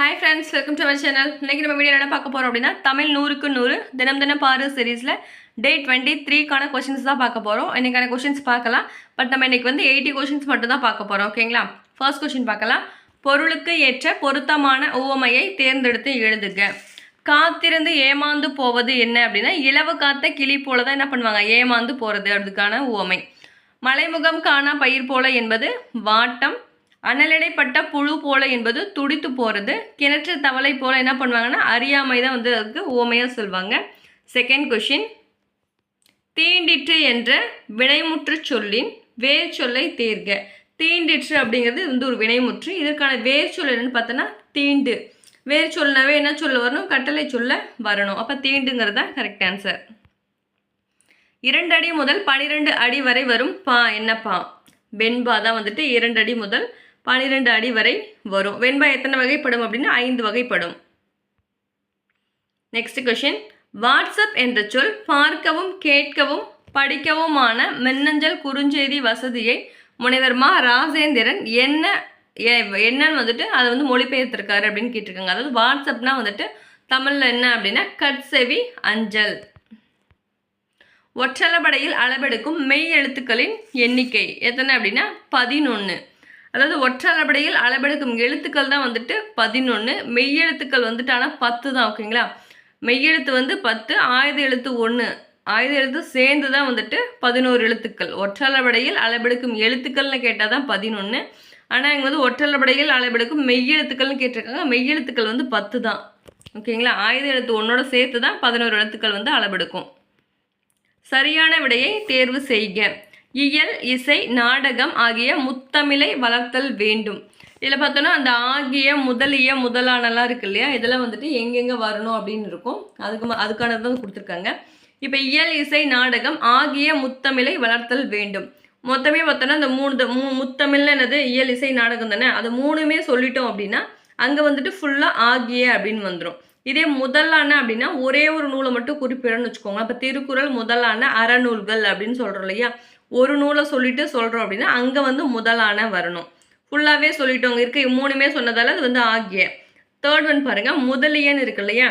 Hi friends, welcome to our channel. இன்றைக்கி நம்ம video என்ன பார்க்க போகிறோம் அப்படின்னா, தமிழ் 100க்கு 100 தினம் தினம் பாரு சீரீஸில் டே 23க்கான கொஷின்ஸ் தான் பார்க்க போகிறோம். இன்றைக்கான கொஷின்ஸ் பார்க்கலாம். பட் நம்ம இன்றைக்கி வந்து 80 கொஷின்ஸ் மட்டும் தான் பார்க்க போகிறோம். ஓகேங்களா? ஃபர்ஸ்ட் கொஷின் பார்க்கலாம். பொருளுக்கு ஏற்ற பொருத்தமான உவமையை தேர்ந்தெடுத்து எழுதுக. காத்திருந்து ஏமாந்து போவது என்ன அப்படின்னா, இலவு காத்த கிளி போல தான் என்ன பண்ணுவாங்க, ஏமாந்து போகிறது. அதுக்கான உவமை. மலைமுகம் காணா பயிர் போல என்பது வாட்டம். அனலடைப்பட்ட புழு போல என்பது துடித்து போகிறது. கிணற்று தவளை போல என்ன பண்ணுவாங்கன்னா, அறியாமை தான் வந்து அதுக்கு உவமையாக சொல்லுவாங்க. செகண்ட் கொஷின், தீண்டிற்று என்ற வினைமுற்று சொல்லின் வேர் சொல்லை தேர்க. தீண்டிற்று அப்படிங்கிறது வந்து ஒரு வினைமுற்று. இதற்கான வேர் சொல் என்னன்னு பார்த்தோன்னா தீண்டு. வேர் சொல்னாவே என்ன சொல்ல வரணும், கட்டளை சொல்ல வரணும். அப்போ தீண்டுங்கிறது தான் கரெக்ட் ஆன்சர். 2 அடி முதல் 12 அடி வரை வரும் பா என்ன பா? வெண்பா தான் வந்துட்டு 2 அடி முதல் 12 அடி வரை வரும். வெண்பா எத்தனை வகைப்படும் அப்படின்னா 5 வகைப்படும். நெக்ஸ்ட் கொஷின், வாட்ஸ்அப் என்ற சொல் பார்க்கவும் கேட்கவும் படிக்கவுமான மின்னஞ்சல் குறுஞ்செய்தி வசதியை முனைவர் மா ராஜேந்திரன் என்னன்னு வந்துட்டு அதை வந்து மொழிபெயர்த்திருக்காரு அப்படின்னு கேட்டிருக்காங்க. அதாவது வாட்ஸ்அப்னா வந்துட்டு தமிழில் என்ன அப்படின்னா கட்செவி அஞ்சல். ஒற்றளபடையில் அளவெடுக்கும் மெய் எழுத்துக்களின் எண்ணிக்கை எத்தனை அப்படின்னா 11. அதாவது ஒற்றளபடையில் அளவெடுக்கும் எழுத்துக்கள் தான் வந்துட்டு 11. மெய்யெழுத்துக்கள் வந்துட்டு ஆனால் 10 தான். ஓகேங்களா? மெய்யெழுத்து வந்து 10, ஆயுத எழுத்து 1. ஆயுத எழுத்து சேர்ந்து தான் வந்துட்டு 11 எழுத்துக்கள். ஒற்றளபடையில் அளவெடுக்கும் எழுத்துக்கள்னு கேட்டால் தான் 11. ஆனால் இங்கே வந்து ஒற்றளபடையில் அளவெடுக்கும் மெய்யெழுத்துக்கள்னு கேட்டிருக்காங்க. மெய்யெழுத்துக்கள் வந்து 10 தான். ஓகேங்களா? ஆயுத எழுத்து 1ஓட சேர்த்து தான் 11 எழுத்துக்கள் வந்து அளவெடுக்கும். சரியான விடையை தேர்வு செய்க. இயல், இசை, நாடகம் ஆகிய முத்தமிழை வளர்த்தல் வேண்டும். இதில் பார்த்தோன்னா அந்த ஆகிய, முதலிய, முதலானலாம் இருக்கு இல்லையா, இதெல்லாம் வந்துட்டு எங்கெங்கே வரணும் அப்படின்னு இருக்கும். அதுக்கானது தான் கொடுத்துருக்காங்க. இப்போ இயல், இசை, நாடகம் ஆகிய முத்தமிழை வளர்த்தல் வேண்டும். மொத்தமே பார்த்தோன்னா அந்த முத்தமிழ்னு என்னது, இயல், இசை, நாடகம் தானே. அது 3மே சொல்லிட்டோம் அப்படின்னா அங்கே வந்துட்டு ஃபுல்லாக ஆகிய அப்படின்னு வந்துடும். இதே முதலான அப்படின்னா ஒரே ஒரு நூலை மட்டும் குறிப்பிடணும்னு வச்சுக்கோங்க. அப்போ திருக்குறள் முதலான அறநூல்கள் அப்படின்னு சொல்கிறோம் இல்லையா, ஒரு நூலை சொல்லிட்டு சொல்கிறோம் அப்படின்னா அங்கே வந்து முதலான வரணும். ஃபுல்லாகவே சொல்லிட்டோங்க இருக்கு 3மே சொன்னதால் அது வந்து ஆகிய. தேர்ட் ஒன் பாருங்கள், முதலியன்னு இருக்கு இல்லையா.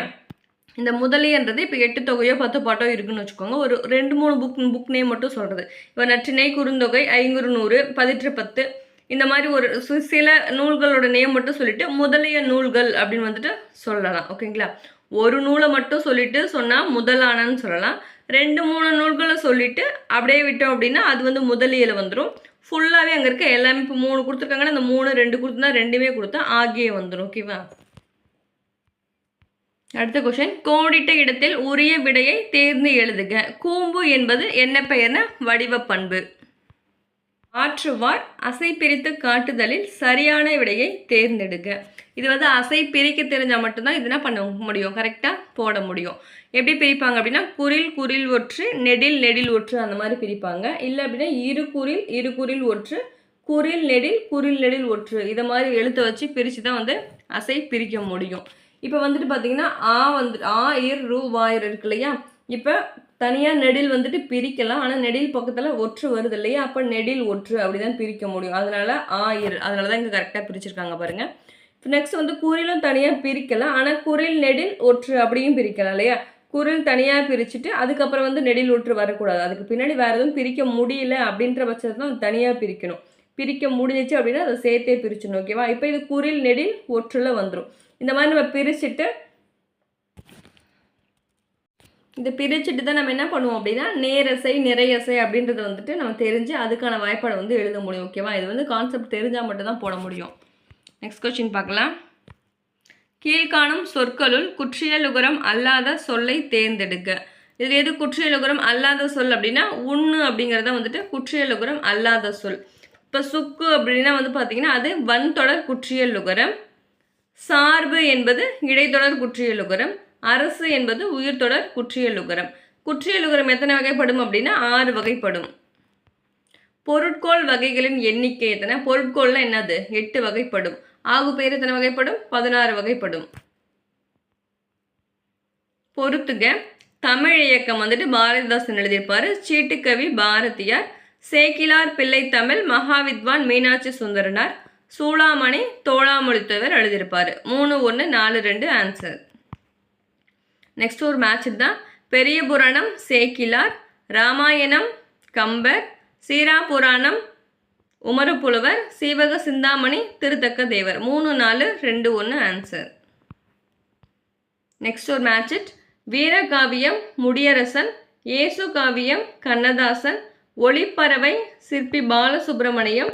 இந்த முதலியன்றது இப்போ 8 தொகையோ 10 பாட்டோ இருக்குன்னு வச்சுக்கோங்க. ஒரு 2-3 புக் நேம் மட்டும் சொல்கிறது. இப்போ நற்றிணை, குறுந்தொகை, ஐங்குறு நூறு, பதிற்று 10 இந்த மாதிரி ஒரு சில நூல்களோட நேம் மட்டும் சொல்லிட்டு முதலிய நூல்கள் அப்படின்னு வந்துட்டு சொல்லலாம். ஓகேங்களா? ஒரு நூலை மட்டும் சொல்லிட்டு சொன்னால் முதலானன்னு சொல்லலாம். 2-3 நூல்களை சொல்லிட்டு அப்படியே விட்டோம் அப்படின்னா அது வந்து முதலியில் வந்துடும். ஃபுல்லாகவே அங்கே இருக்க எல்லாமே இப்போ 3 கொடுத்துருக்காங்கன்னா அந்த 3 2 கொடுத்துருந்தா 2மே கொடுத்தா ஆகிய வந்துடும். ஓகேவா? அடுத்த கொஷின், கோடிட்ட இடத்தில் உரிய விடையை தேர்ந்து எழுதுக. கூம்பு என்பது என்ன பெயர்னா வடிவ பண்பு. ஆற்றுவார் அசை பிரித்து காட்டுதலில் சரியான விடையை தேர்ந்தெடுக்க. இது வந்து அசை பிரிக்க தெரிஞ்சால் மட்டும்தான் இதெல்லாம் பண்ண முடியும், கரெக்டாக போட முடியும். எப்படி பிரிப்பாங்க அப்படின்னா குறில் ஒற்று, நெடில் ஒற்று அந்த மாதிரி பிரிப்பாங்க. இல்லை அப்படின்னா இரு குறில் ஒற்று, குறில் நெடில் ஒற்று இதை மாதிரி எழுத்தை வச்சு பிரித்து தான் வந்து அசை பிரிக்க முடியும். இப்போ வந்துட்டு பார்த்தீங்கன்னா ஆ இர் ரூ வாயிர் இருக்கு இல்லையா. இப்போ தனியாக நெடில் வந்துட்டு பிரிக்கலாம். ஆனால் நெடில் பக்கத்தில் ஒற்று வருது இல்லையா, அப்போ நெடில் ஒற்று அப்படி தான் பிரிக்க முடியும். அதனால் ஆயிர், அதனால தான் இங்கே கரெக்டாக பிரிச்சிருக்காங்க பாருங்கள். இப்போ நெக்ஸ்ட் வந்து குறிலும் தனியாக பிரிக்கலாம். ஆனால் குறில் நெடில் ஒற்று அப்படியும் பிரிக்கலாம் இல்லையா. குறில் தனியாக பிரிச்சுட்டு அதுக்கப்புறம் வந்து நெடில் ஒற்று வரக்கூடாது. அதுக்கு பின்னாடி வேறு எதுவும் பிரிக்க முடியல அப்படின்ற பட்சத்தில் தான் தனியாக பிரிக்கணும். பிரிக்க முடிஞ்சிச்சு அப்படின்னா அதை சேர்த்தே பிரிச்சிடணும். ஓகேவா? இப்போ இது குறில் நெடில் ஒற்றில் வந்துடும். இந்த மாதிரி நம்ம பிரிச்சுட்டு தான் நம்ம என்ன பண்ணுவோம் அப்படின்னா நேரசை நிறையசை அப்படின்றது வந்துட்டு நம்ம தெரிஞ்சு அதுக்கான வாய்ப்பாடை வந்து எழுத முடியும். ஓகேவா? இது வந்து கான்செப்ட் தெரிஞ்சால் மட்டும்தான் போட முடியும். நெக்ஸ்ட் கொஸ்டின் பார்க்கலாம். கீழ்காணும் சொற்களுள் குற்றியலுகரம் அல்லாத சொல்லை தேர்ந்தெடுக்க. இதில் எது குற்றியலுகரம் அல்லாத சொல் அப்படின்னா உண்ணு அப்படிங்கிறத வந்துட்டு குற்றியலுகரம் அல்லாத சொல். இப்போ சுக்கு அப்படின்னா வந்து பார்த்தீங்கன்னா அது வன்தொடர் குற்றியலுகரம். சார்பு என்பது இடைத்தொடர் குற்றியலுகரம். அரசு என்பது உயிர்த்தொடர் குற்றியலுகரம். குற்றியலுகரம் எத்தனை வகைப்படும் அப்படின்னா 6 வகைப்படும். பொருட்கோள் வகைகளின் எண்ணிக்கை எத்தனை? பொருட்கோள்லாம் என்னது 8 வகைப்படும். ஆகு பெயர் எத்தனை வகைப்படும்? 16 வகைப்படும். பொறுத்துக. தமிழ் இயக்கம் வந்துட்டு பாரதிதாசன் எழுதியிருப்பார். சீட்டுக்கவி பாரதியார். சேக்கிலார் பிள்ளை தமிழ் மகாவித்வான் மீனாட்சி சுந்தரனார். சூளாமணி தோளாமொழித்தவர் எழுதியிருப்பார். 3, 1, 4, 2 ஆன்சர். நெக்ஸ்ட் ஒரு மேட்ச் தான். பெரிய புராணம் சேக்கிலார், ராமாயணம் கம்பர், சீரா புராணம் உமறுப்புலவர், சீவக சிந்தாமணி திருத்தக்க தேவர். 3, 4, 2, 1 ஆன்சர். நெக்ஸ்ட் ஒரு மேட்ச். வீரகாவியம் முடியரசன், இயேசு காவியம் கண்ணதாசன், ஒளிப்பறவை சிற்பி பாலசுப்ரமணியம்,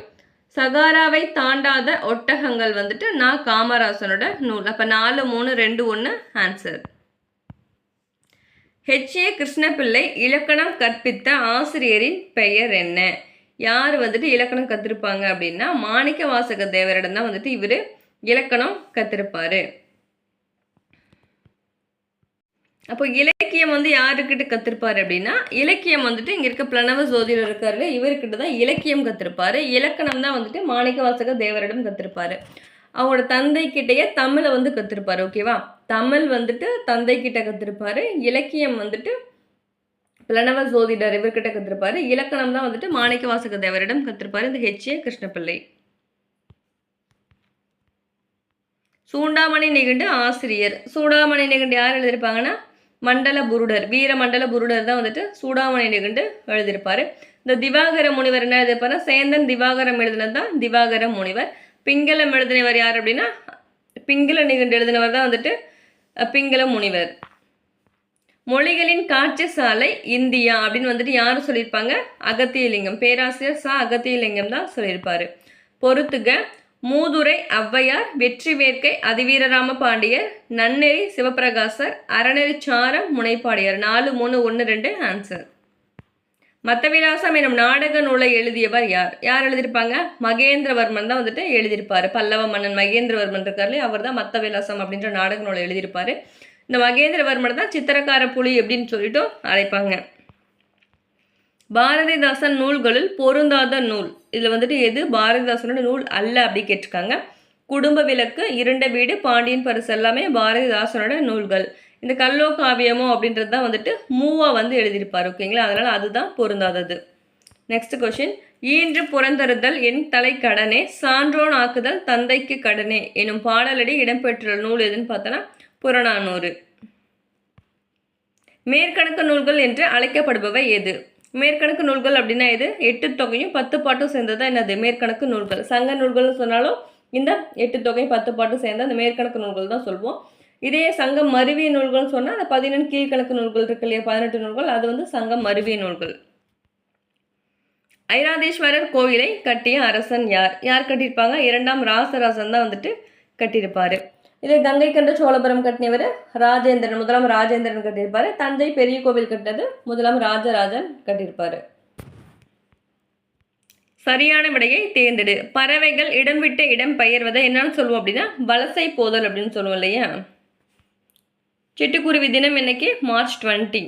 சகாராவை தாண்டாத ஒட்டகங்கள் வந்துட்டு நான் காமராசனோட நூல். அப்போ 4, 3, 2, 1 ஆன்சர். H.A. கிருஷ்ணபிள்ளை இலக்கணம் கற்பித்த ஆசிரியரின் பெயர் என்ன? யார் வந்துட்டு இலக்கணம் கற்றிருப்பாங்க அப்படின்னா மாணிக்க வாசக தேவரிடம் தான் வந்துட்டு இவர் இலக்கணம் கற்றிருப்பார். அப்போ இலக்கியம் வந்து யாருக்கிட்ட கற்றிருப்பார் அப்படின்னா இலக்கியம் வந்துட்டு இங்கே இருக்க பிரணவ ஜோதிடர் இருக்காரு, இவர்கிட்ட தான் இலக்கியம் கற்றிருப்பார். இலக்கணம் தான் வந்துட்டு மாணிக்க வாசக தேவரிடம் கற்றிருப்பார். அவங்களோட தந்தை கிட்டேயே தமிழை வந்து கற்றிருப்பார். ஓகேவா? தமிழ் வந்துட்டு தந்தை கிட்ட கற்றிருப்பார். இலக்கியம் வந்துட்டு பிரணவ ஜோதிடர் இவர்கிட்ட கற்றிருப்பார். இலக்கணம் தான் வந்துட்டு மாணிக்க வாசக தேவரிடம் கற்றிருப்பார் இந்த H.A. கிருஷ்ணபிள்ளை. சூண்டாமணி நிகண்டு ஆசிரியர். சூடாமணி நிகண்டு யார் எழுதியிருப்பாங்கன்னா மண்டல புருடர், வீர மண்டல புருடர் தான் வந்துட்டு சூடாமணி நிகண்டு எழுதியிருப்பார். இந்த திவாகர முனிவர் என்ன எழுதியிருப்பாருன்னா சேந்தன் திவாகரம் எழுதினது தான் திவாகர முனிவர். பிங்களம் எழுதினவர் யார் அப்படின்னா பிங்கள நிகண்டு எழுதினவர் தான் வந்துட்டு பிங்கள முனிவர். மொழிகளின் காட்சி சாலை இந்தியா அப்படின்னு வந்துட்டு யார் சொல்லியிருப்பாங்க? அகத்தியலிங்கம், பேராசிரியர் ச அகத்தியலிங்கம் தான் சொல்லியிருப்பார். பொறுத்துக. மூதுரை ஔவையார், வெற்றி வேர்க்கை அதிவீரராம பாண்டியர், நன்னெறி சிவபிரகாசர், அறநெறி சாரம் முனைப்பாடியார். 4, 3, 1, 2 ஆன்சர். மத்தவிலாசம் எனும் நாடக நூலை எழுதியவர் யார்? யார் எழுதியிருப்பாங்க? மகேந்திரவர்மன் தான் வந்துட்டு எழுதியிருப்பார். பல்லவ மன்னன் மகேந்திரவர்மன் இருக்கார்லே அவர் தான் மத்தவிலாசம் அப்படின்ற நாடக நூலை எழுதியிருப்பார். இந்த மகேந்திரவர்மன் தான் சித்திரக்கார புலி அப்படின்னு சொல்லிட்டு அழைப்பாங்க. பாரதிதாசன் நூல்களில் பொருந்தாத நூல், இதில் வந்துட்டு எது பாரதிதாசனோட நூல் அல்ல அப்படி கேட்டிருக்காங்க. குடும்ப விளக்கு, இருண்ட வீடு, பாண்டியன் பரிசு எல்லாமே பாரதிதாசனோட நூல்கள். இந்த கல்லோ காவியமோ அப்படின்றது தான் வந்துட்டு மூவா வந்து எழுதியிருப்பார். ஓகேங்களா? அதனால் அதுதான் பொருந்தாதது. Next question. ஈன்று புறந்தருதல் என் தலை கடனே, சான்றோன் ஆக்குதல் தந்தைக்கு கடனே எனும் பாடலடி இடம்பெற்றுள்ள நூல் எதுன்னு பார்த்தோன்னா புறநானூறு. மேற்கணக்கு நூல்கள் என்று அழைக்கப்படுபவை எது? மேற்கணக்கு நூல்கள் அப்படின்னா எது? 8 தொகையும் 10 பாட்டும் சேர்ந்தது தான் என்னது? மேற்கணக்கு நூல்கள். சங்க நூல்கள்னு சொன்னாலும் இந்த 8 தொகையும் 10 பாட்டும் சேர்ந்த அந்த மேற்கணக்கு நூல்கள் தான் சொல்வோம். இதே சங்கம் மருவிய நூல்கள்னு சொன்னால் அந்த 14 கீழ்கணக்கு நூல்கள் இருக்கு இல்லையா, 18 நூல்கள், அது வந்து சங்கம் மருவிய நூல்கள். ஐராதீஸ்வரர் கோயிலை கட்டிய அரசன் யார்? யார் கட்டியிருப்பாங்க? 2ஆம் ராசராசன் தான் வந்துட்டு கட்டியிருப்பார். இதே கங்கை கண்ட சோழபுரம் கட்டினவர் ராஜேந்திரன், 1ஆம் ராஜேந்திரன் கட்டியிருப்பார். தஞ்சை பெரிய கோவில் கட்டினது 1ஆம் ராஜராஜன் கட்டியிருப்பார். சரியான விடையை தேர்ந்தெடு. பறவைகள் இடம் விட்டு இடம் பெயர்வதை என்னன்னு சொல்லுவோம் அப்படின்னா வலசை போதல் அப்படின்னு சொல்லுவோம் இல்லையா. சிட்டுக்குருவி தினம் இன்னைக்கு மார்ச் 20.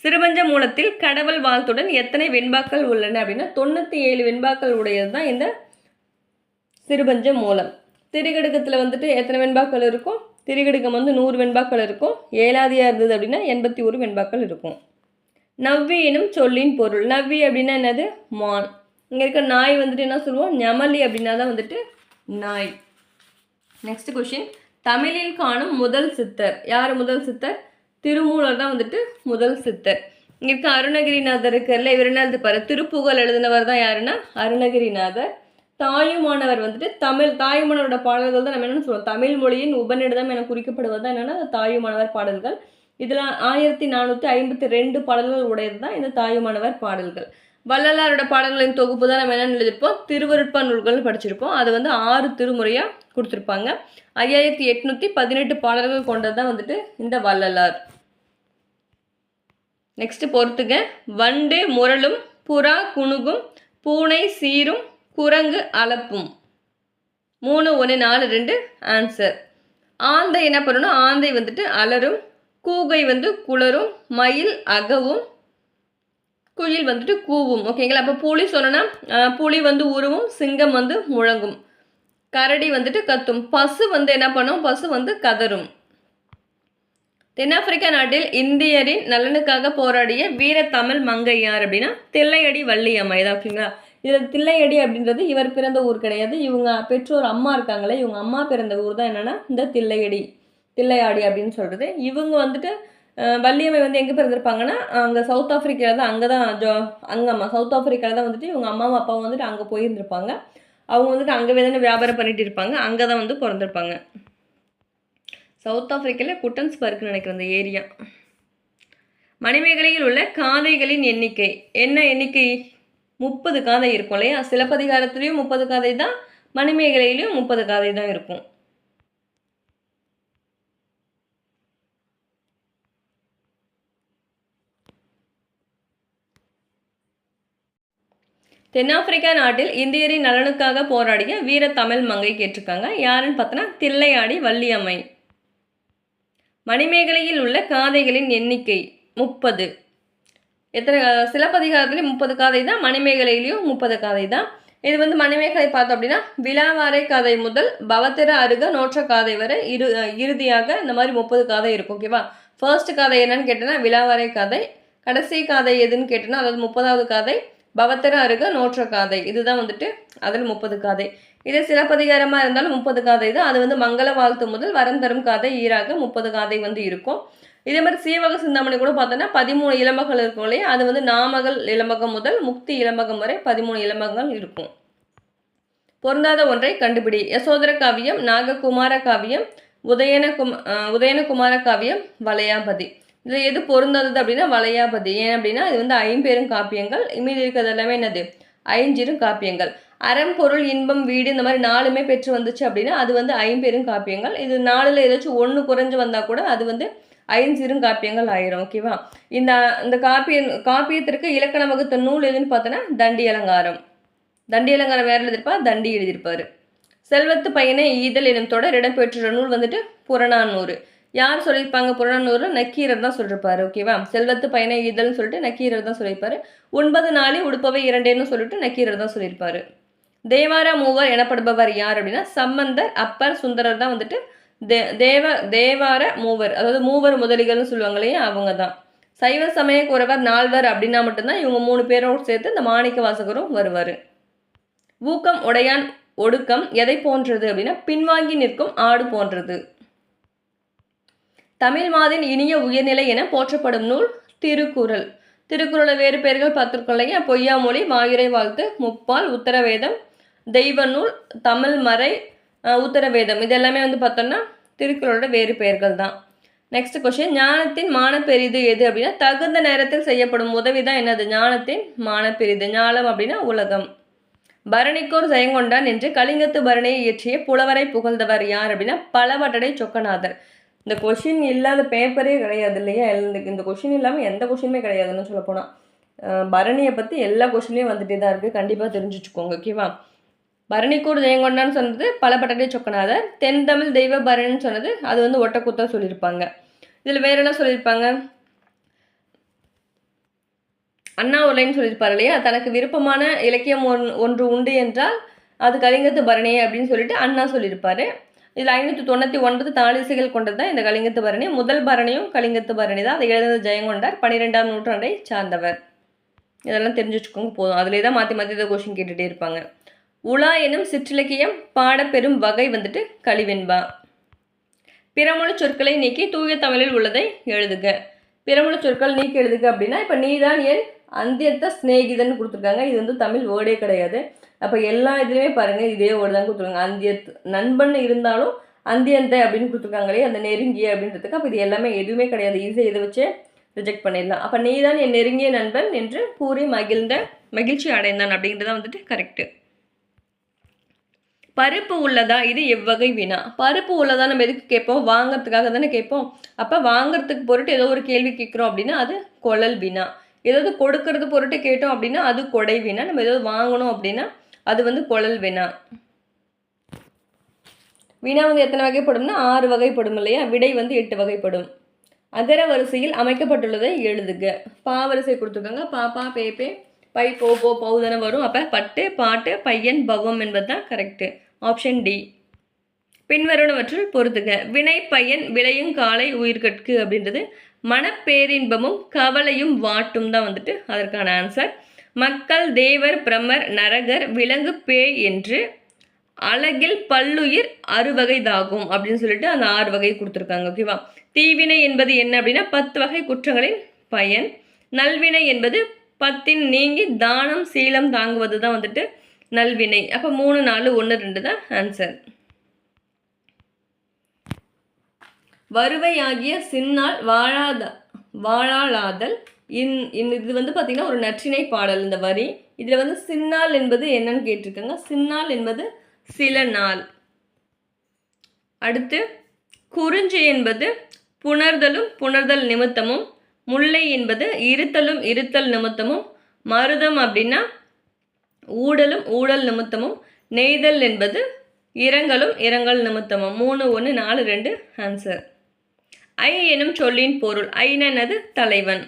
சிறுபஞ்ச மூலத்தில் கடவுள் வாழ்த்துடன் எத்தனை வெண்பாக்கள் உள்ளன அப்படின்னா 97 வெண்பாக்கள் உடையது தான் இந்த சிறுபஞ்ச மூலம். திரிகடுக்கத்தில் வந்துட்டு எத்தனை வெண்பாக்கள் இருக்கும்? திரிகடுக்கம் வந்து 100 வெண்பாக்கள் இருக்கும். ஏழாதியாக இருந்தது அப்படின்னா 81 வெண்பாக்கள் இருக்கும். நவ்வி எனும் சொல்லின் பொருள். நவ்வி அப்படின்னா என்னது? மான். இங்கே இருக்க நாய் வந்துட்டு என்ன சொல்லுவோம்? ஞமலி அப்படின்னா தான் வந்துட்டு நாய். Next question. தமிழில் காணும் முதல் சித்தர் யார்? முதல் சித்தர் திருமூலர் தான் வந்துட்டு முதல் சித்தர். இங்கே இருக்க அருணகிரிநாதர் இருக்கார்ல, இவர் என்ன எழுதிப்பாரு? திருப்புகழ் எழுதினவர் தான் யாருன்னா அருணகிரிநாதர். தாயுமானவர் வந்துட்டு தாயுமானவரோட பாடல்கள் தான் நம்ம என்னென்னு சொல்லுவோம் தமிழ் மொழியின் உபநிடதம் என குறிக்கப்படுவது தான் என்னென்னா தாயுமானவர் பாடல்கள். இதில் 1452 பாடல்கள் உடையது தான் இந்த தாயுமானவர் பாடல்கள். வள்ளலாரோட பாடல்களின் தொகுப்பு தான் நம்ம என்னென்னு எழுதியிருப்போம்? திருவருட்பா நூல்கள் படிச்சிருப்போம். அது வந்து 6 திருமுறையாக கொடுத்துருப்பாங்க. 5818 பாடல்கள் கொண்டது தான் வந்துட்டு இந்த வள்ளலார். நெக்ஸ்ட் பொறுத்துக. வண்டு முரளும், புறா குணுகும், பூனை சீரும், குரங்கு அளப்பும். 3, 1, 4, 2 ஆன்சர். ஆந்தை என்ன பண்ணணும்? ஆந்தை வந்துட்டு அலரும், கூகை வந்து குளரும், மயில் அகவும், குயில் வந்துட்டு கூவும். ஓகேங்களா? அப்போ புலி சொன்னோன்னா புலி வந்து உருவும், சிங்கம் வந்து முழங்கும், கரடி வந்துட்டு கத்தும், பசு வந்து என்ன பண்ணும்? பசு வந்து கதரும். தென்னாப்பிரிக்கா நாட்டில் இந்தியரின் நலனுக்காக போராடிய வீர தமிழ் மங்கை யார் அப்படின்னா தில்லையடி வள்ளியம்மை தான். ஓகேங்களா? இதில் தில்லையடி அப்படின்றது இவர் பிறந்த ஊர் கிடையாது. இவங்க பெற்றோர் அம்மா இருக்காங்களே, இவங்க அம்மா பிறந்த ஊர் தான் என்னென்னா இந்த தில்லையாடி அப்படின்னு சொல்கிறது. இவங்க வந்துட்டு வள்ளியம்மை வந்து எங்கே பிறந்திருப்பாங்கன்னா அங்கே சவுத் ஆஃப்ரிக்காவில் தான், அங்கே தான் சவுத் ஆஃப்ரிக்காவில் தான் வந்துட்டு இவங்க அம்மாவும் அப்பாவும் வந்துட்டு அங்கே போயிருந்திருப்பாங்க. அவங்க வந்துட்டு அங்கே தானே வியாபாரம் பண்ணிட்டு இருப்பாங்க, அங்கே தான் வந்து பிறந்திருப்பாங்க. சவுத் ஆஃப்ரிக்காவில் குட்டன்ஸ்பர்க்னு நினைக்கிறேன் அந்த ஏரியா. மணிமேகலையில் உள்ள காதைகளின் எண்ணிக்கை என்ன எண்ணிக்கை? 30 காதை இருக்கும் இல்லையா? சிலப்பதிகாரத்துலேயும் 30 காதை தான், மணிமேகலையிலையும் 30 காதை தான் இருக்கும். தென்னாப்பிரிக்கா நாட்டில் இந்தியரின் நலனுக்காக போராடிய வீர தமிழ் மங்கை கேட்டிருக்காங்க. யாருன்னு பார்த்தோன்னா தில்லையாடி வள்ளியம்மை. மணிமேகலையில் உள்ள காதைகளின் எண்ணிக்கை 30. எத்தனை? சிலப்பதிகாரத்துலேயும் 30 காதை தான், மணிமேகலையிலையும் 30 காதை தான். இது வந்து மணிமேகலை பார்த்தோம் அப்படின்னா விலாவாரை காதை முதல் பவத்திர அருக நோற்ற காதை வரை இறுதியாக இந்த மாதிரி 30 காதை இருக்கும். ஓகேவா? ஃபர்ஸ்ட் காதை என்னன்னு கேட்டோன்னா விலாவாரை காதை, கடைசி காதை எதுன்னு கேட்டோன்னா அதாவது 30வது காதை பவத்திர அருக நோற்ற காதை. இதுதான் வந்துட்டு அதில் 30 காதை. இதே சிலப்பதிகாரமாக இருந்தாலும் 30 காதை தான். அது வந்து மங்கள வாழ்த்து முதல் வரம் தரும் காதை ஈராக 30 காதை வந்து இருக்கும். இதே மாதிரி சீவக சிந்தாமணி கூட பார்த்தோன்னா 13 இளமகள் இருக்கும் இல்லையா? அது வந்து நாமகள் இளமகம் முதல் முக்தி இளமகம் வரை 13 இளமகங்கள் இருக்கும். பொருந்தாத ஒன்றை கண்டுபிடி. யசோதர காவியம், நாககுமார காவியம், உதயனகுமார காவியம், வளையாபதி. இதில் எது பொருந்தாதது அப்படின்னா வளையாபதி. ஏன் அப்படின்னா இது வந்து 50 காப்பியங்கள், மீதி இருக்கிறது எல்லாமே என்னது 5 காப்பியங்கள். அறம் பொருள் இன்பம் வீடு இந்த மாதிரி 4மே பெற்று வந்துச்சு அப்படின்னா அது வந்து 50 காப்பியங்கள். இது 4ல் ஏதாச்சும் 1 குறைஞ்சு வந்தால் கூட அது வந்து 5 காப்பியங்கள் ஆயிரும். ஓகேவா? இந்த காப்பியத்திற்கு இலக்கணம் வகுத்த நூல் எதுன்னு பார்த்தோன்னா தண்டி அலங்காரம். தண்டி அலங்காரம் வேறு எழுதியிருப்பார், தண்டி எழுதியிருப்பார். செல்வத்து பயனை ஈதல் எனும் தொடர் இடம்பெற்ற நூல் வந்துட்டு புறநானூறு. யார் சொல்லியிருப்பாங்க? புறநானூறு நக்கீரர் தான் சொல்லியிருப்பாரு. ஓகேவா? செல்வத்து பயனை ஈதல்னு சொல்லிட்டு நக்கீரர் தான் சொல்லியிருப்பாரு. 9 நாளி உடுப்பவை 2ன்னு சொல்லிட்டு நக்கீரர் தான் சொல்லியிருப்பாரு. தேவார மூவர் எனப்படுபவர் யார் அப்படின்னா சம்பந்தர், அப்பர், சுந்தரர் தான் வந்துட்டு தேவார மூவர், அதாவது மூவர் முதலிகள்னு சொல்லுவாங்க இல்லையா? அவங்க தான். சைவ சமய குறவர் 4 அப்படின்னா மட்டும்தான் இவங்க 3 பேரோடு சேர்த்து இந்த மாணிக்க வாசகரும் வருவார். ஊக்கம் உடையான் ஒடுக்கம் எதை போன்றது அப்படின்னா பின்வாங்கி நிற்கும் ஆடு போன்றது. தமிழ் மாதின் இனிய உயர்நிலை என போற்றப்படும் நூல் திருக்குறள். திருக்குறளை வேறு பெயர்கள் பார்த்துருக்கோம். பொய்யாமொழி, மாயுரை வாழ்த்து, முப்பால், உத்தரவேதம், தெய்வ நூல், தமிழ் மறை, உத்தரவேதம், இது எல்லாமே வந்து பார்த்தோம்னா திருக்குறளோட வேறு பெயர்கள் தான். நெக்ஸ்ட் கொஸ்டின், ஞானத்தின் மானப்பெரிது எது அப்படின்னா தகுந்த நேரத்தில் செய்யப்படும் உதவி தான் என்னது? ஞானத்தின் மானப்பெரிது. ஞானம் அப்படின்னா உலகம். பரணிக்கோர் ஜெயங்கொண்டான் என்று கலிங்கத்து பரணியை இயற்றிய புலவரை புகழ்ந்தவர் யார் அப்படின்னா பலவட்டடை சொக்கநாதர். இந்த கொஷின் இல்லாத பேப்பரே கிடையாது இல்லையா? இந்த கொஷின் இல்லாமல் எந்த கொஷினுமே கிடையாதுன்னு சொல்லப்போனால். பரணியை பற்றி எல்லா கொஷின்லேயும் வந்துட்டே தான் இருக்குது, கண்டிப்பாக தெரிஞ்சு வச்சுக்கோங்க. ஓகேவா? பரணிக்கூர் ஜெயங்கொண்டான்னு சொன்னது பலபட்டடை சொக்கநாதர். தென் தமிழ் தெய்வ பரணின்னு சொன்னது அது வந்து ஒட்டக்கூத்தா சொல்லியிருப்பாங்க. இதில் வேற என்ன சொல்லியிருப்பாங்க? அண்ணாவுரைன்னு சொல்லியிருப்பார் இல்லையா? தனக்கு விருப்பமான இலக்கியம் ஒன்று உண்டு என்றால் அது கலிங்கத்து பரணி அப்படின்னு சொல்லிட்டு அண்ணா சொல்லியிருப்பார். இதில் 599 தாளிசைகள் கொண்டது தான் இந்த கலிங்கத்து பரணி. முதல் பரணியும் கலிங்கத்து பரணி தான். அதை எழுதினது ஜெயங்கொண்டார், 12ஆம் நூற்றாண்டை சார்ந்தவர். இதெல்லாம் தெரிஞ்சு வச்சுக்கோங்க போதும். அதிலே தான் மாற்றி மாற்றி இதை கொஷின் கேட்டுகிட்டே இருப்பாங்க. உலா எனும் சிற்றிலக்கியம் பாடப்பெறும் வகை வந்துட்டு கலிவெண்பா. பிறமொழி சொற்களை நீக்கி தூய தமிழில் உள்ளதை எழுதுக. பிறமொழி சொற்கள் நீக்கி எழுதுக அப்படின்னா இப்போ நீதான் என் அந்தியத்த ஸ்நேகிதன்னு கொடுத்துருக்காங்க. இது வந்து தமிழ் வேர்டே கிடையாது. அப்போ எல்லா இதுலேயுமே பாருங்கள் இதே வேர்டு தான் கொடுத்துருக்காங்க. அந்தியத் நண்பன் இருந்தாலும் அந்தியந்தை அப்படின்னு கொடுத்துருக்காங்களே, அந்த நெருங்கிய அப்படின்றதுக்கு. அப்போ இது எல்லாமே எதுவுமே கிடையாது. ஈஸியாக இதை வச்சு ரிஜெக்ட் பண்ணிடலாம். அப்போ நீதான் என் நெருங்கிய நண்பன் என்று கூறி மகிழ்ச்சி அடைந்தான் அப்படின்றதான் வந்துட்டு கரெக்டு. பருப்பு உள்ளதா? இது எவ்வகை வினா? பருப்பு உள்ளதா நம்ம எதுக்கு கேட்போம்? வாங்கிறதுக்காக தானே கேட்போம். அப்போ வாங்கிறதுக்கு பொருட்டு ஏதோ ஒரு கேள்வி கேட்குறோம் அப்படின்னா அது கொழல் வினா. ஏதாவது கொடுக்கறது பொருட்டு கேட்டோம் அப்படின்னா அது கொடை வினா. நம்ம ஏதாவது வாங்கணும் அப்படின்னா அது வந்து கொழல் வினா. வினா வந்து எத்தனை வகைப்படும்னா 6 வகைப்படும் இல்லையா? விடை வந்து 8 வகைப்படும். அகர வரிசையில் அமைக்கப்பட்டுள்ளதை எழுதுக. பா வரிசை கொடுத்துருக்காங்க. பாப்பா, பேப்பே, பை, போ, பௌதன வரும். அப்போ பட்டு, பாட்டு, பையன், பவம் என்பது தான் கரெக்டு. Option D. பின்வருவனவற்றில் பொறுத்துக. வினை பையன் விளையும் காலை உயிர்கட்கு அப்படின்றது மனப்பேரின்பமும் கவலையும் வாட்டும் தான் வந்துட்டு அதற்கான ஆன்சர். மக்கள் தேவர் பிரமர் நரகர் விலங்கு பேய் என்று அழகில் பல்லுயிர் 6 வகைதாகும் அப்படின்னு சொல்லிட்டு அந்த 6 வகை கொடுத்துருக்காங்க. ஓகேவா? தீவினை என்பது என்ன அப்படின்னா 10 வகை குற்றங்களின் பயன். நல்வினை என்பது 10 நீங்கி தானம் சீலம் தாங்குவது தான் வந்துட்டு நல்வினை. அப்போ 3 4 1 2 தான் ஆன்சர். வருவையாகிய சின்னால் வாழாளாதல் இது வந்து பார்த்தீங்கன்னா ஒரு நற்றிணை பாடல். இந்த வரி இதில் வந்து சின்னால் என்பது என்னன்னு கேட்டிருக்காங்க. சின்னால் என்பது சில நாள். அடுத்து குறிஞ்சி என்பது புணர்தல் நிமித்தமும், முல்லை என்பது இருத்தல் நிமித்தமும், மருதம் அப்படின்னா ஊடல் நிமித்தமும், நெய்தல் என்பது இரங்கல் நிமித்தமும். 3 1 4 2 ஆன்சர். ஐ எனும் சொல்லின் பொருள். ஐனது தலைவன்.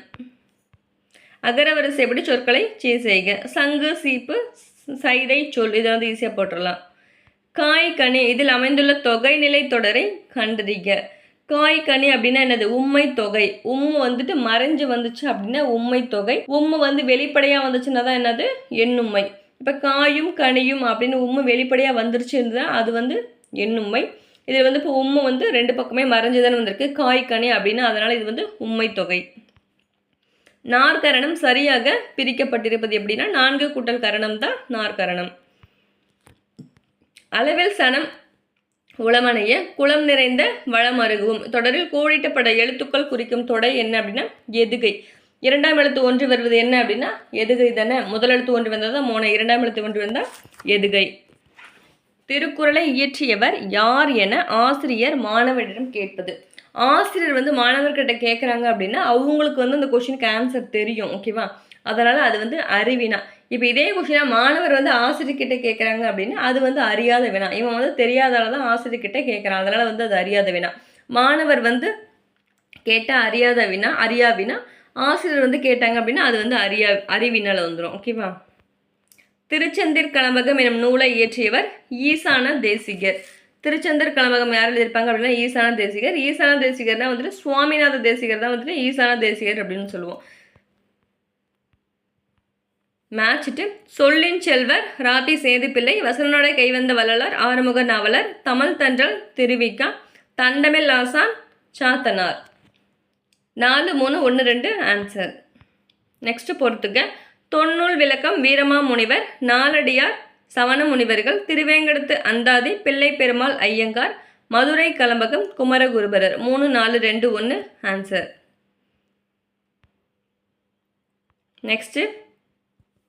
அகரவரிசை எப்படி சொற்களை செய்க. சங்கு சீப்பு சைதை சொல். இதை வந்து ஈஸியாக போட்டுடலாம். காய் கனி இதில் அமைந்துள்ள தொகை நிலை தொடரை கண்டறிக. காய் கனி அப்படின்னா என்னது? உம்மை தொகை. உம்மு வந்துட்டு மறைஞ்சு வந்துச்சு அப்படின்னா உம்மை தொகை. உம்மு வந்து வெளிப்படையாக வந்துச்சுன்னா தான் என்னது? எண்ணும்மை. இப்போ காயும் கனியும் அப்படின்னு உம்மு வெளிப்படையாக வந்துருச்சுன்னா அது வந்து எண்ணும்மை. இதில் வந்து இப்போ உம்மு வந்து 2 பக்கமே மறைஞ்சுதானே வந்திருக்கு. காய் கனி அப்படின்னா அதனால் இது வந்து உம்மை தொகை. நாற்கரணம் சரியாக பிரிக்கப்பட்டிருப்பது எப்படின்னா 4 கூட்டல் கரணம் தான் நாற்கரணம். அளவில் சனம் உளமனைய குளம் நிறைந்த வளமருகும். தொடரில் கோடிட்டப்பட எழுத்துக்கள் குறிக்கும் தொடை என்ன அப்படின்னா எதுகை. 2ஆம் எழுத்து ஒன்று வருவது என்ன அப்படின்னா எதுகை தானே. முதல் எழுத்து ஒன்று வந்தால் தான் மோனை. 2ஆம் எழுத்து ஒன்று வந்தால் எதுகை. திருக்குறளை இயற்றியவர் யார் என ஆசிரியர் மாணவரிடம் கேட்பது. ஆசிரியர் வந்து மாணவர்கிட்ட கேட்குறாங்க அப்படின்னா அவங்களுக்கு வந்து அந்த கொஷினுக்கு ஆன்சர் தெரியும். ஓகேவா? அதனால் அது வந்து அறிவினா. இப்போ இதே கொஷினாக மாணவர் வந்து ஆசிரியர்கிட்ட கேட்குறாங்க அப்படின்னா அது வந்து அறியாத வினா. இவன் வந்து தெரியாதால தான் ஆசிரியர்கிட்ட கேட்குறான். அதனால் வந்து அது அறியாத வினா. மாணவர் வந்து கேட்டால் அறியா வினா. ஆசிரியர் வந்து கேட்டாங்க அப்படின்னா அது வந்து அறிவினால் வந்துடும். ஓகேவா? திருச்செந்தூர் கலம்பகம் எனும் நூலை இயற்றியவர் ஈசான தேசிகர். திருச்செந்தூர் கலம்பகம் யார் எழுதியிருப்பாங்க அப்படின்னா ஈசான தேசிகர். ஈசான தேசிகர்னா வந்துட்டு சுவாமிநாத தேசிகர் தான் வந்துட்டு ஈசான தேசிகர் அப்படின்னு சொல்லுவோம். மேட்சிட்டு சொல்லின் செல்வர் ராபி சேதுப்பிள்ளை, வசனோட கைவந்த வள்ளலார், ஆறுமுக நாவலர், தமிழ் தன்றல் திருவிக்கா, தண்டமில் ஆசான் சாத்தனார். 4 3 1 2 ஆன்சர். நெக்ஸ்ட் பொறுத்துக்க. தொன்னூல் விளக்கம் வீரமா முனிவர், நாலடியார் சவண முனிவர்கள், திருவேங்கடத்து அந்தாதி பிள்ளை பெருமாள் ஐயங்கார், மதுரை கலம்பகம் குமரகுருபரர். 3 4 2 1 ஆன்சர். நெக்ஸ்ட்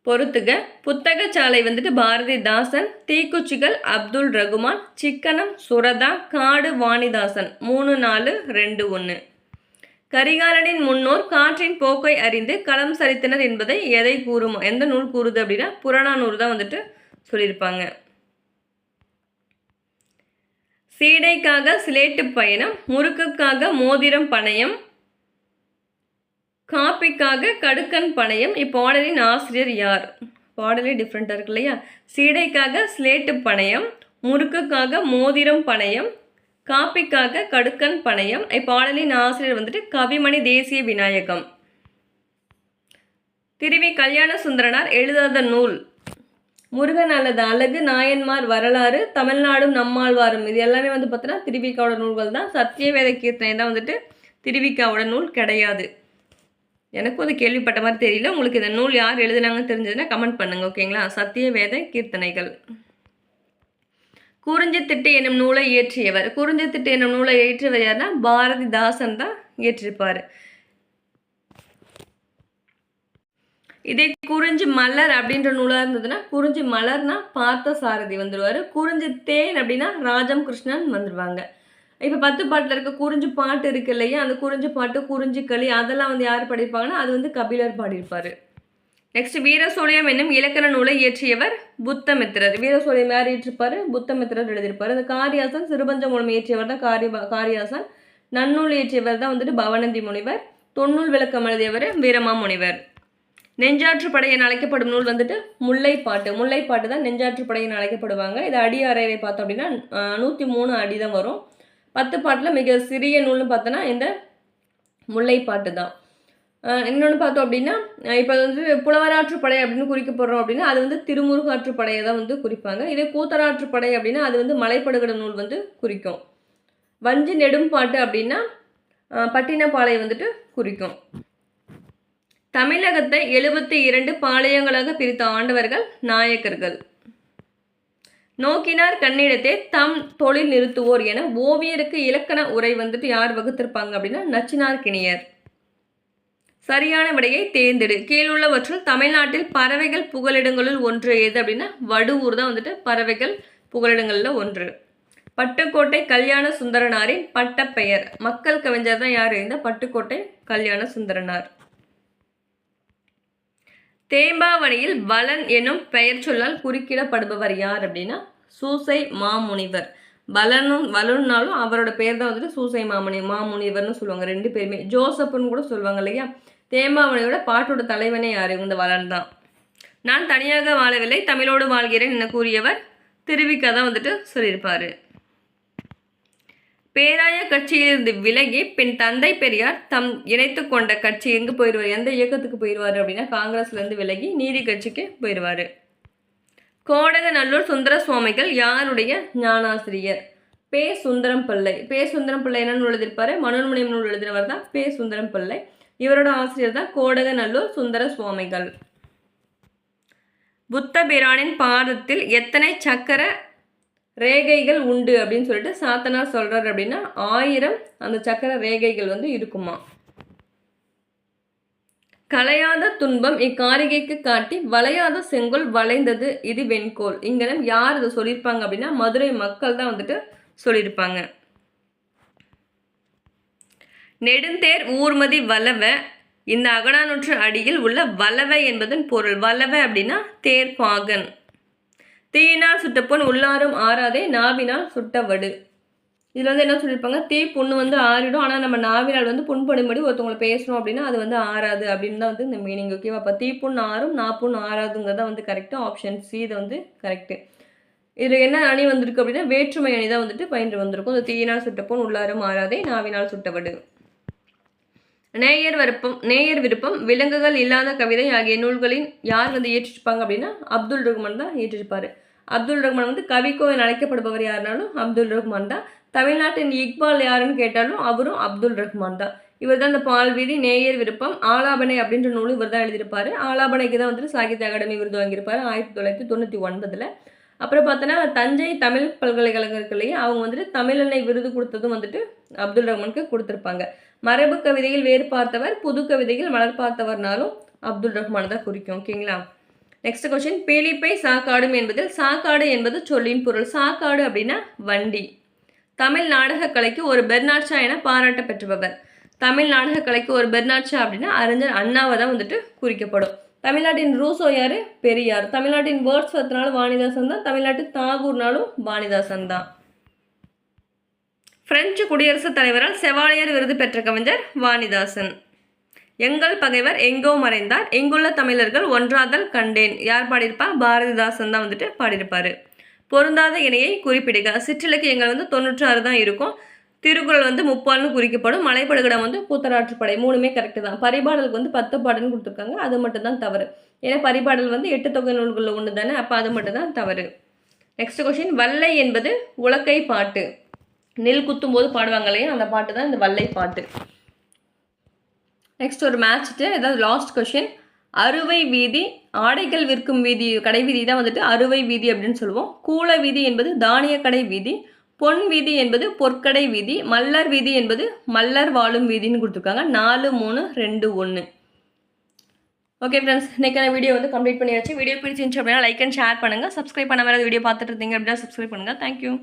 பொறுத்துக. புத்தகச்சாலை வந்துட்டு பாரதிதாசன், தீக்குச்சிகள் அப்துல் ரகுமான், சிக்கனம் சுரதா, காடு வாணிதாசன். 3 4 2 1. கரிகாலனின் முன்னோர் காற்றின் போக்கை அறிந்து களம் சரித்தனர் என்பதை எதை கூறும்? எந்த நூல் கூறுது அப்படின்னா புறநானூறு தான் வந்துட்டு சொல்லியிருப்பாங்க. சீடைக்காக சிலேட்டு பயணம், முறுக்குக்காக மோதிரம் பணயம், காப்பிக்காக கடுக்கன் பணயம். இப்பாடலின் ஆசிரியர் யார்? பாடலே டிஃப்ரெண்ட்டாக இருக்கு இல்லையா? சீடைக்காக சிலேட்டு பணயம், முறுக்குக்காக மோதிரம் பணயம், காப்பிக்காக கடுக்கன் பணயம். இப்பாடலின் ஆசிரியர் வந்துட்டு கவிமணி தேசிய விநாயகம். திருவி கல்யாண சுந்தரனார் எழுதாத நூல். முருகன் அல்லது அழகு, நாயன்மார் வரலாறு, தமிழ்நாடும் நம்மாழ்வாரும். இது எல்லாமே வந்து பார்த்தோன்னா திருவிக்காவோட நூல்கள் தான். சத்தியவேத கீர்த்தனை தான் வந்துட்டு திருவிக்காவோட நூல் கிடையாது. எனக்கும் அது கேள்விப்பட்ட மாதிரி தெரியல. உங்களுக்கு இந்த நூல் யார் எழுதுனாங்கன்னு தெரிஞ்சதுன்னா கமெண்ட் பண்ணுங்க. ஓகேங்களா? சத்தியவேத கீர்த்தனைகள். குறிஞ்சித்திட்டு என்னும் நூலை இயற்றியவர். குறிஞ்சித்திட்டு என்னும் நூலை இயற்றியவர் யாருன்னா பாரதிதாசன் தான் இயற்றிருப்பார். இதே குறிஞ்சி மலர் அப்படின்ற நூலாக இருந்ததுன்னா குறிஞ்சி மலர்னா பார்த்த சாரதி வந்துடுவார். குறிஞ்சி தேன் அப்படின்னா ராஜம் கிருஷ்ணன் வந்துடுவாங்க. இப்போ 10 பாட்டில் இருக்க குறிஞ்சி பாட்டு இருக்கு இல்லையா? அந்த குறிஞ்சி பாட்டு, குறிஞ்சி களி அதெல்லாம் வந்து யார் பாடியிருப்பாங்கன்னா அது வந்து கபிலர் பாடியிருப்பார். நெக்ஸ்ட் வீரசோழியம் என்னும் இலக்கண நூலை இயற்றியவர் புத்தமித்திரர். வீரசோழியம் யார் இயற்றிருப்பார்? புத்தமித்திரர் எழுதியிருப்பார். அந்த காரியாசன் சிறுபஞ்ச மூலம் இயற்றியவர் தான் காரியாசன். நன்னூல் இயற்றியவர் தான் வந்துட்டு பவனந்தி முனிவர். தொன்னூல் விளக்கம் எழுதியவர் வீரமா முனிவர். நெஞ்சாற்று படை என அழைக்கப்படும் நூல் வந்துட்டு முல்லைப்பாட்டு. முல்லைப்பாட்டு தான் நெஞ்சாற்று படை என அழைக்கப்படுவாங்க. இது அடி அறையை பார்த்தோம் அப்படின்னா 103 அடி தான் வரும். 10 பாட்டில் மிக சிறிய நூல்னு பார்த்தோன்னா இந்த முல்லைப்பாட்டு தான். இன்னொன்று பார்த்தோம் அப்படின்னா இப்போ வந்து புலவராற்றுப்படை அப்படின்னு குறிக்கப்படுறோம் அப்படின்னா அது வந்து திருமுருகாற்றுப்படையை தான் வந்து குறிப்பாங்க. இதே கூத்தராற்றுப்படை அப்படின்னா அது வந்து மலைப்படுகட நூல் வந்து குறிக்கும். வஞ்சி நெடும்பாட்டு அப்படின்னா பட்டினப்பாலை வந்துட்டு குறிக்கும். தமிழகத்தை 72 பாளையங்களாக பிரித்த ஆண்டவர்கள் நாயக்கர்கள். நோக்கினார் கண்ணிடத்தே தம் தொழில் நிறுத்துவோர் என ஓவியருக்கு இலக்கண உரை வந்துட்டு யார் வகுத்திருப்பாங்க அப்படின்னா நச்சினார்க்கினியர். சரியான விடையை தேர்ந்தெடு. கீழுள்ளவற்றுள் தமிழ்நாட்டில் பறவைகள் புகலிடங்களுள் ஒன்று எது அப்படின்னா வடுவூர் தான் வந்துட்டு பறவைகள் புகலிடங்களில் ஒன்று. பட்டுக்கோட்டை கல்யாண சுந்தரனாரின் பட்டப்பெயர். மக்கள் கவிஞர் தான் யார்? இந்த பட்டுக்கோட்டை கல்யாண சுந்தரனார். தேம்பாவணியில் வளன் எனும் பெயர் சொல்லால் குறுக்கிடப்படுபவர் யார் அப்படின்னா சூசை மாமுனிவர். வளன்னாலும் அவரோட பேர் தான் வந்துட்டு சூசை மாமுனிவர்னு சொல்லுவாங்க. 2 பேருமே ஜோசப்னு கூட சொல்லுவாங்க இல்லையா. தேம்பாவணியோட பாட்டோட தலைவனே யார்? இந்த வளன் தான். நான் தனியாக வாழவில்லை, தமிழோடு வாழ்கிறேன் என கூறியவர் திருவிக்கா தான் வந்துட்டு சொல்லியிருப்பாரு. பேராய கட்சியிலிருந்து விலகி பின் தந்தை பெரியார் தம் இணைத்து கொண்ட கட்சி எங்கே போயிடுவார்? எந்த இயக்கத்துக்கு போயிடுவார் அப்படின்னா காங்கிரஸ்லேருந்து விலகி நீதி கட்சிக்கு போயிடுவார். கோடகநல்லூர் சுந்தர சுவாமிகள் யாருடைய ஞானாசிரியர்? பே. சுந்தரம் பிள்ளை. பே. சுந்தரம் பிள்ளை என்ன நூல் எழுதியிருப்பாரு? மனோன்மணியம் நூல் எழுதினவர் தான் பே. சுந்தரம் பிள்ளை. இவரோட ஆசிரியர் தான் கோடகநல்லூர் சுந்தர சுவாமிகள். புத்த பிரானின் பாதத்தில் எத்தனை சக்கர ரேகைகள் உண்டு அப்படின்னு சொல்லிட்டு சாத்தனார் சொல்றாரு அப்படின்னா 1000 அந்த சக்கர ரேகைகள் வந்து இருக்குமா. கலையாத துன்பம் இக்காரிகைக்கு காட்டி வளையாத செங்கோல் வளைந்தது இது வெண்கோல். இங்கே யார் இதை சொல்லியிருப்பாங்க அப்படின்னா மதுரை மக்கள் தான் வந்துட்டு சொல்லியிருப்பாங்க. நெடுந்தேர் ஊர்மதி வளவ. இந்த அகநானூற்று அடியில் உள்ள வளவ என்பதன் பொருள். வளவ அப்படின்னா தேர்ப்பாகன். தீயினால் சுட்ட பொன் உள்ளாரும் ஆறாதே நாவினால் சுட்டவடு. இதில் வந்து என்ன சொல்லியிருப்பாங்க? தீ புண்ணு வந்து ஆறிடும், ஆனால் நம்ம நாவினால் வந்து புண்படும்படி ஒருத்தவங்களை பேசணும் அப்படின்னா அது வந்து ஆறாது அப்படின்னு தான் வந்து இந்த மீனிங். ஓகேவா? அப்போ தீ புண் ஆறும் நாப்புண் ஆறாதுங்கிறது தான் வந்து கரெக்டு. ஆப்ஷன் சி இது வந்து கரெக்டு. இதில் என்ன அணி வந்திருக்கு அப்படின்னா வேற்றுமை அணி தான் வந்துட்டு பயின்று வந்திருக்கும். இந்த தீயினால் சுட்ட பொன் உள்ளாரும் ஆறாதே நாவினால் சுட்டவடு. நேயர் விருப்பம் விலங்குகள் இல்லாத கவிதை ஆகிய நூல்களின் யார் வந்து இயற்றிருப்பாங்க அப்படின்னா அப்துல் ரஹ்மான் தான் இயற்றிருப்பாரு. அப்துல் ரஹ்மான் வந்து கவிக்கோ என அழைக்கப்படுபவர் யாருனாலும் அப்துல் ரஹ்மான் தான். தமிழ்நாட்டின் இக்பால் யாருன்னு கேட்டாலும் அவரும் அப்துல் ரஹ்மான் தான். இவர் தான் இந்த பால்வீதி, நேயர் விருப்பம், ஆலாபனை அப்படின்ற நூல் இவர் தான் எழுதியிருப்பாரு. ஆலாபனைக்கு தான் வந்துட்டு சாகித்ய அகாடமி விருது வாங்கியிருப்பாரு 1999. அப்புறம் பார்த்தோன்னா தஞ்சை தமிழ் பல்கலைக்கழகம் இருக்கு இல்லையா, அவங்க வந்துட்டு தமிழன்னை விருது கொடுத்ததும் வந்துட்டு அப்துல் ரஹ்மானுக்கு கொடுத்துருப்பாங்க. மரபு கவிதையில் வேறு பார்த்தவர், புது கவிதையில் மலர் பார்த்தவர்னாலும் அப்துல் ரஹ்மான் தான் குறிக்கும். ஓகேங்களா? Next question. பேலிப்பை சாக்காடும் என்பதில் சாக்காடு என்பது சொல்லின் பொருள். சாக்காடு அப்படின்னா வண்டி. தமிழ் நாடக கலைக்கு ஒரு பெர்னாட்ஷா என பாராட்ட பெற்றவர். தமிழ் நாடக கலைக்கு ஒரு பெர்னாட்ஷா அப்படின்னா அறிஞர் அண்ணாவை தான் வந்துட்டு குறிக்கப்படும். தமிழ்நாட்டின் ரூசோ யார்? பெரியார். தமிழ்நாட்டின் வேர்ட்ஸ்வர்த்னாலும் வாணிதாசன் தான். தமிழ்நாட்டு தாகூர்னாலும் வாணிதாசன் தான். பிரெஞ்சு குடியரசுத் தலைவரால் செவாலியர் விருது பெற்ற கவிஞர் வாணிதாசன். எங்கள் பகைவர் எங்கோ மறைந்தார், எங்குள்ள தமிழர்கள் ஒன்றாதல் கண்டேன். யார் பாடியிருப்பா? பாரதிதாசன் தான் வந்துட்டு பாடியிருப்பாரு. பொருந்தாத இணையை குறிப்பிடுக. சிற்றிலக்கியங்கள் வந்து 96 தான் இருக்கும். திருக்குறள் வந்து 30 குறிக்கப்படும். மலைப்படுகடம் வந்து கூத்தராற்றுப்படை. 3மே கரெக்டு தான். பரிபாடலுக்கு வந்து 10 பாடல்னு கொடுத்துருக்காங்க, அது மட்டும் தான் தவறு. ஏன்னா பரிபாடல் வந்து 8 தொகை நூல்களில் ஒன்று தானே, அப்போ அது மட்டும் தான் தவறு. Next question. வல்லை என்பது உலக்கை பாட்டு. நெல் குத்தும் போது பாடுவாங்க இல்லையா, அந்த பாட்டு தான் இந்த வல்லை பாட்டு. நெக்ஸ்ட் ஒரு மேட்ச்ட்டு ஏதாவது லாஸ்ட் கொஸ்டின். அறுவை வீதி, ஆடைகள் விற்கும் வீதி, கடை வீதி தான் வந்துட்டு அறுவை வீதி அப்படின்னு சொல்லுவோம். கூல வீதி என்பது தானிய கடை வீதி. பொன் வீதி என்பது பொற்கடை வீதி. மல்லர் வீதி என்பது மல்லர் வாழும் வீதின்னு கொடுத்துருக்காங்க. 4, 3, 2, 1. ஓகே ஃப்ரெண்ட்ஸ், இன்றைக்கான வீடியோ வந்து கம்ப்ளீட் பண்ணியாச்சு. வீடியோ பிடிச்சிருந்துச்சு அப்படின்னா லைக் அண்ட் ஷேர் பண்ணுங்கள். சப்ஸ்கிரைப் பண்ண வேறு வீடியோ பார்த்துட்டு இருந்தீங்க அப்படின்னா சப்ஸ்கிரைப் பண்ணுங்கள். தேங்க்யூ.